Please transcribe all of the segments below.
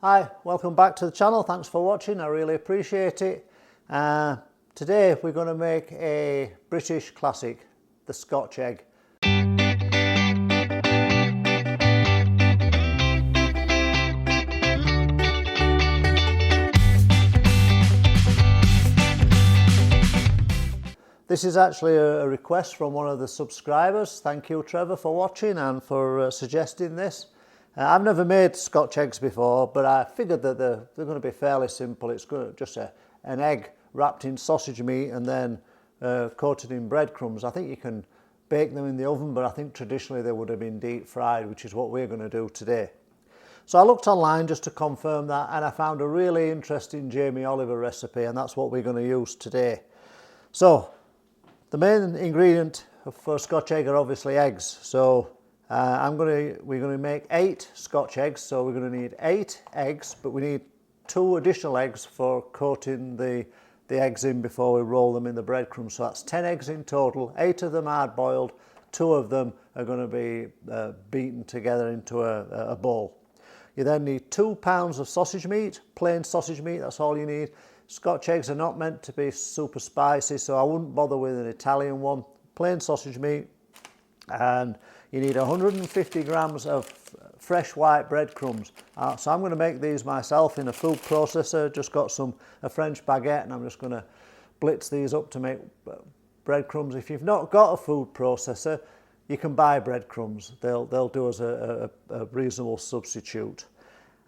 Hi, welcome back to the channel. Thanks for watching, I really appreciate it. Today we're going to make a British classic, the Scotch Egg. This is actually a request from one of the subscribers. Thank you, Trevor, for watching and for suggesting this. I've never made Scotch eggs before, but I figured that they're going to be fairly simple. It's just an egg wrapped in sausage meat and then coated in breadcrumbs. I think you can bake them in the oven, but I think traditionally they would have been deep fried, which is what we're going to do today. So I looked online just to confirm that, and I found a really interesting Jamie Oliver recipe, and that's what we're going to use today. So the main ingredient for Scotch egg are obviously eggs. So we're going to make 8 Scotch eggs, so we're going to need 8 eggs, but we need 2 additional eggs for coating the eggs in before we roll them in the breadcrumbs. So that's 10 eggs in total, 8 of them hard boiled, 2 of them are going to be beaten together into a bowl. You then need 2 pounds of sausage meat, plain sausage meat, that's all you need. Scotch eggs are not meant to be super spicy, so I wouldn't bother with an Italian one. Plain sausage meat, and you need 150 grams of fresh white breadcrumbs. So I'm going to make these myself in a food processor. Just got a French baguette, and I'm just going to blitz these up to make breadcrumbs. If you've not got a food processor, you can buy breadcrumbs. They'll do as a reasonable substitute.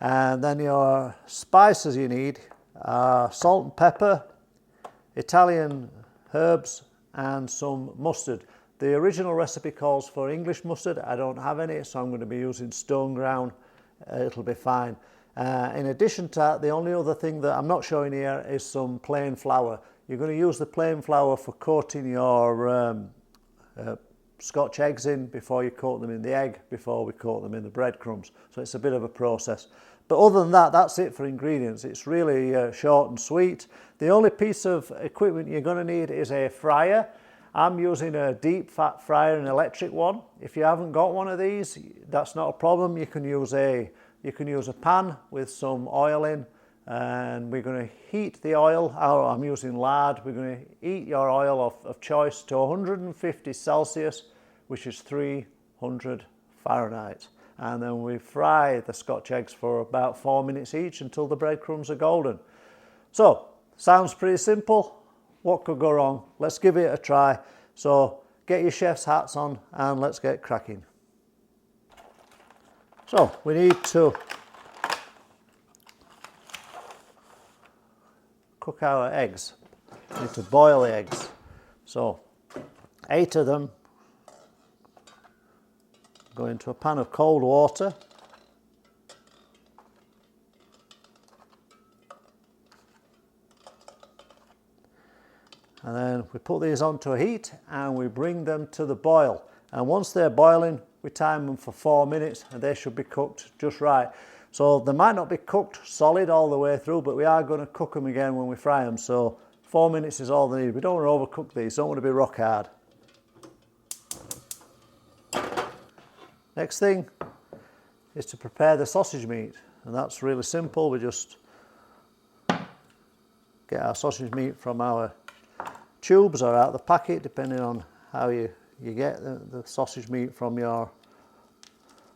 And then your spices you need are salt and pepper, Italian herbs, and some mustard. The original recipe calls for English mustard. I don't have any, so I'm going to be using stone ground. It'll be fine. In addition to that, the only other thing that I'm not showing here is some plain flour. You're going to use the plain flour for coating your Scotch eggs in before you coat them in the egg, before we coat them in the breadcrumbs. So it's a bit of a process. But other than that, that's it for ingredients. It's really short and sweet. The only piece of equipment you're going to need is a fryer. I'm using a deep fat fryer, an electric one. If you haven't got one of these, that's not a problem. You can use a pan with some oil in, and we're going to heat the oil. I'm using lard. We're going to heat your oil of choice to 150 Celsius, which is 300 Fahrenheit. And then we fry the Scotch eggs for about 4 minutes each until the breadcrumbs are golden. So, sounds pretty simple. What could go wrong? Let's give it a try. So get your chef's hats on and let's get cracking. So we need to cook our eggs. We need to boil the eggs. So 8 of them go into a pan of cold water. And then we put these onto a heat and we bring them to the boil. And once they're boiling, we time them for 4 minutes and they should be cooked just right. So they might not be cooked solid all the way through, but we are going to cook them again when we fry them. So 4 minutes is all they need. We don't want to overcook these, don't want to be rock hard. Next thing is to prepare the sausage meat. And that's really simple. We just get our sausage meat from our tubes or out of the packet, depending on how you get the sausage meat from your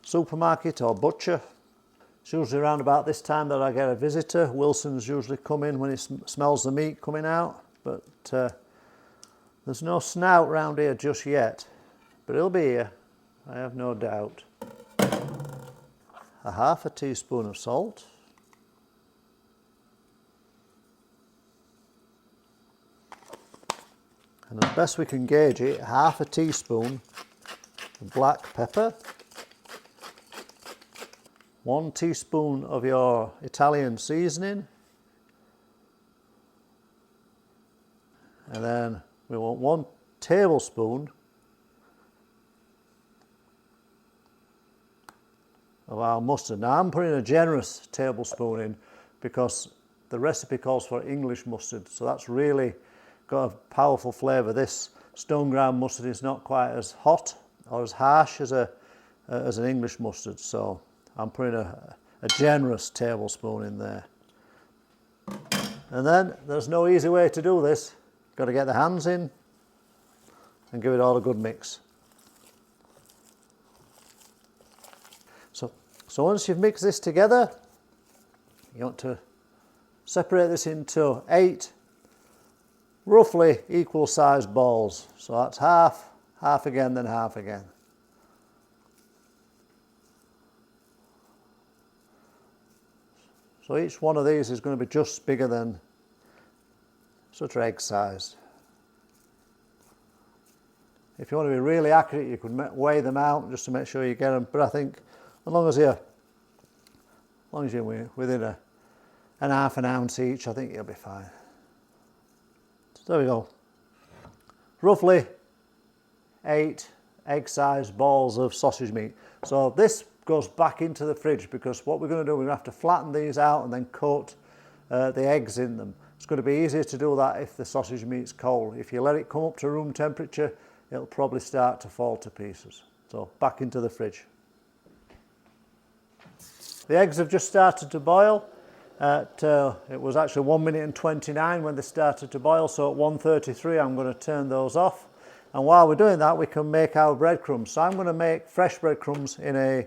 supermarket or butcher. It's usually around about this time that I get a visitor. Wilson's usually come in when he smells the meat coming out, but there's no snout round here just yet, but he'll be here, I have no doubt. A half a teaspoon of salt. And as best we can gauge it, half a teaspoon of black pepper, 1 teaspoon of your Italian seasoning, and then we want 1 tablespoon of our mustard. Now I'm putting a generous tablespoon in because the recipe calls for English mustard, so that's really got a powerful flavour. This stone ground mustard is not quite as hot or as harsh as an English mustard, so I'm putting a generous tablespoon in there. And then there's no easy way to do this. Got to get the hands in and give it all a good mix. So once you've mixed this together, you want to separate this into 8 roughly equal sized balls. So that's half, half again, then half again. So each one of these is going to be just bigger than such an egg size. If you want to be really accurate, you could weigh them out just to make sure you get them. But I think as long as you're within an half an ounce each, I think you'll be fine. So there we go. Roughly 8 egg-sized balls of sausage meat. So this goes back into the fridge because what we're going to do, we're going to have to flatten these out and then coat the eggs in them. It's going to be easier to do that if the sausage meat's cold. If you let it come up to room temperature, it'll probably start to fall to pieces. So back into the fridge. The eggs have just started to boil. It was actually 1 minute and 29 when they started to boil, so at 1:33 I'm going to turn those off. And while we're doing that, we can make our breadcrumbs. So I'm going to make fresh breadcrumbs in a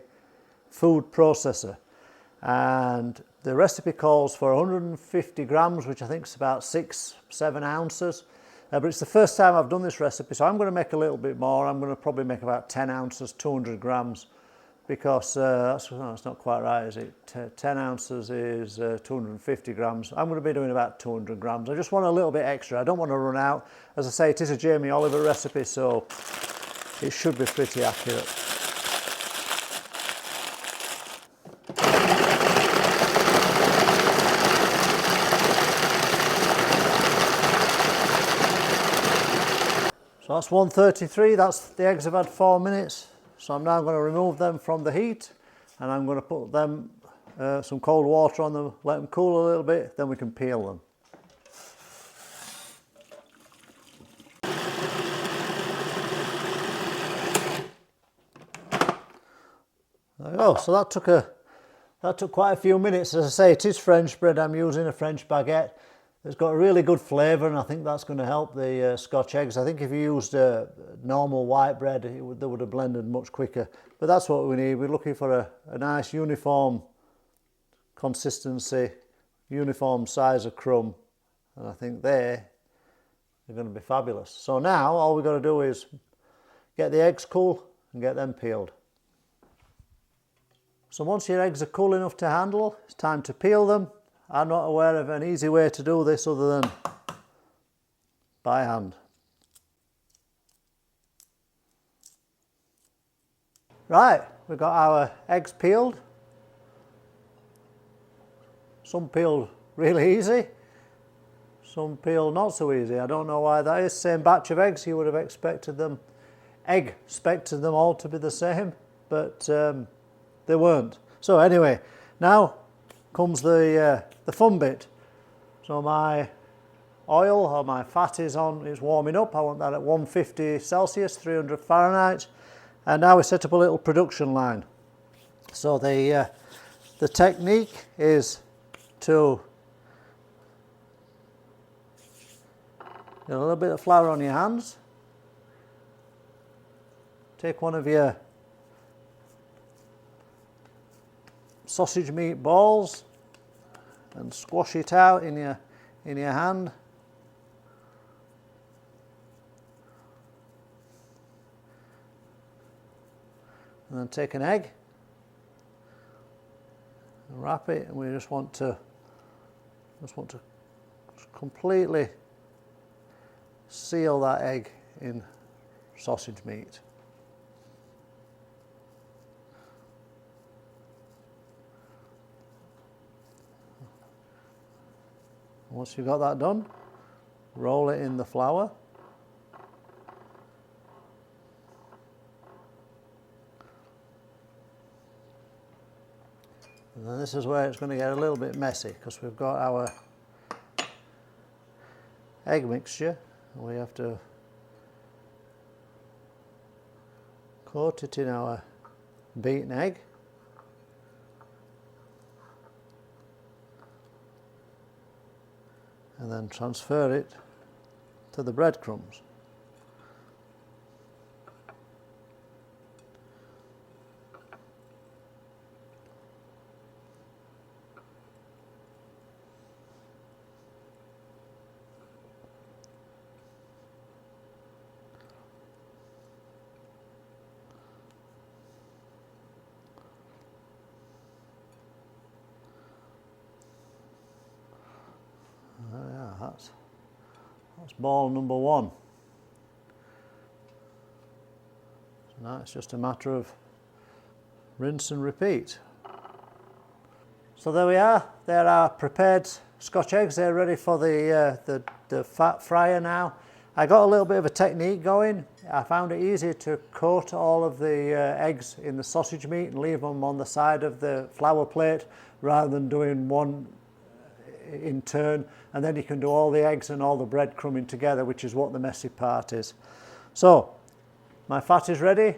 food processor, and the recipe calls for 150 grams, which I think is about 6-7 ounces. But it's the first time I've done this recipe, so I'm going to make a little bit more. I'm going to probably make about 10 ounces, 200 grams, because that's not quite right, is it? 10 ounces is 250 grams. I'm going to be doing about 200 grams. I just want a little bit extra. I don't want to run out. As I say, it is a Jamie Oliver recipe, so it should be pretty accurate. So that's 1:33, the eggs have had 4 minutes. So I'm now going to remove them from the heat, and I'm going to put them, some cold water on them, let them cool a little bit, then we can peel them. There we go, so that took quite a few minutes. As I say, it is French bread, I'm using a French baguette. It's got a really good flavour, and I think that's going to help the Scotch eggs. I think if you used normal white bread, they would have blended much quicker. But that's what we need. We're looking for a nice uniform consistency, uniform size of crumb, and I think they're going to be fabulous. So now all we've got to do is get the eggs cool and get them peeled. So once your eggs are cool enough to handle, it's time to peel them. I'm not aware of an easy way to do this other than by hand. Right, we've got our eggs peeled. Some peeled really easy, some peeled not so easy. I don't know why that is. Same batch of eggs, you would have expected them all to be the same, but they weren't. So anyway, now comes the fun bit. So my oil or my fat is warming up. I want that at 150 Celsius, 300 Fahrenheit. And now we set up a little production line. So the technique is to get a little bit of flour on your hands. Take one of your sausage meat balls and squash it out in your hand. And then take an egg and wrap it, and we just want to completely seal that egg in sausage meat. Once you've got that done, roll it in the flour. And then this is where it's going to get a little bit messy, because we've got our egg mixture. We have to coat it in our beaten egg. and then transfer it to the breadcrumbs. Yeah, that's ball number one. So now it's just a matter of rinse and repeat. So there we are. There are prepared Scotch eggs. They're ready for the fat fryer now. I got a little bit of a technique going. I found it easier to coat all of the eggs in the sausage meat and leave them on the side of the flour plate rather than doing one in turn, and then you can do all the eggs and all the breadcrumbing together, which is what the messy part is. So my fat is ready,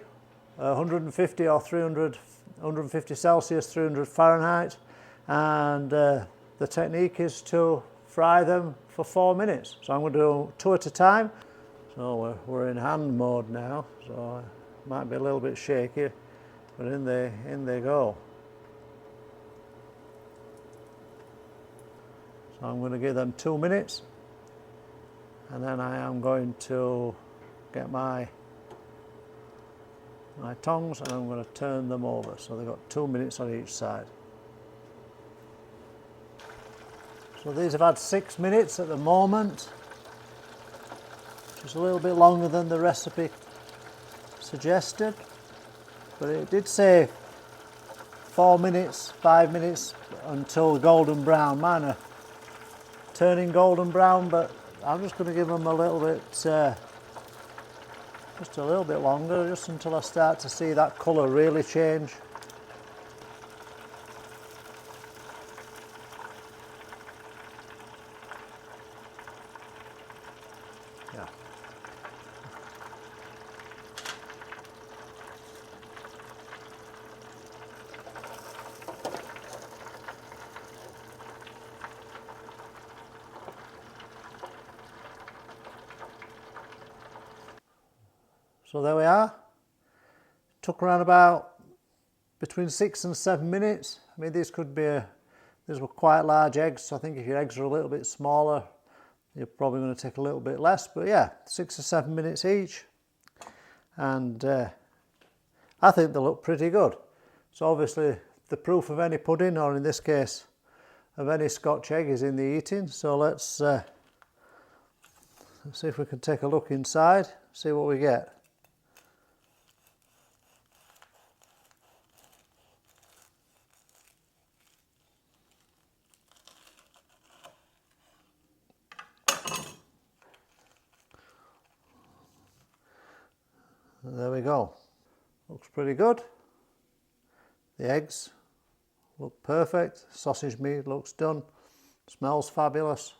150 or 300, 150 Celsius, 300 Fahrenheit, and the technique is to fry them for 4 minutes. So I'm going to do 2 at a time. So we're in hand mode now, so it might be a little bit shaky, but in they go. So I'm going to give them 2 minutes, and then I am going to get my tongs and I'm going to turn them over. So they've got 2 minutes on each side. So these have had 6 minutes at the moment, which is a little bit longer than the recipe suggested, but it did say 4 minutes, 5 minutes until golden brown. Mine are turning golden brown, but I'm just going to give them a little bit, just a little bit longer, just until I start to see that colour really change. Yeah. So there we are. Took around about between 6 and 7 minutes. I mean, these were quite large eggs, so I think if your eggs are a little bit smaller, you're probably going to take a little bit less. But yeah, 6 or 7 minutes each. And I think they look pretty good. So obviously the proof of any pudding, or in this case of any Scotch egg, is in the eating. So let's see if we can take a look inside, see what we get. There we go. Looks pretty good. The eggs look perfect. Sausage meat looks done. Smells fabulous.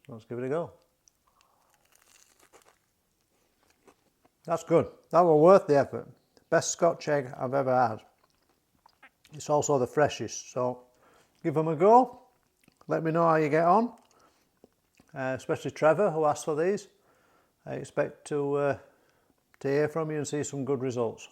Let's give it a go. That's good. That was worth the effort. Best Scotch egg I've ever had. It's also the freshest, so give them a go. Let me know how you get on. Especially Trevor, who asked for these. I expect to hear from you and see some good results.